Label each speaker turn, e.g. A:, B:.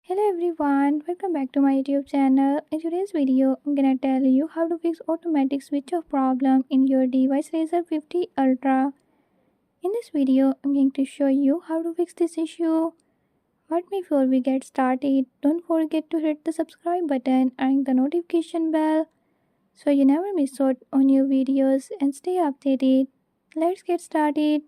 A: Hello everyone, welcome back to my YouTube channel. In today's video, I'm gonna tell you how to fix automatic switch off problem in your device Razr 50 Ultra. In this video, I'm going to show you how to fix this issue. But before we get started, don't forget to hit the subscribe button and the notification bell so you never miss out on new videos and stay updated. Let's get started.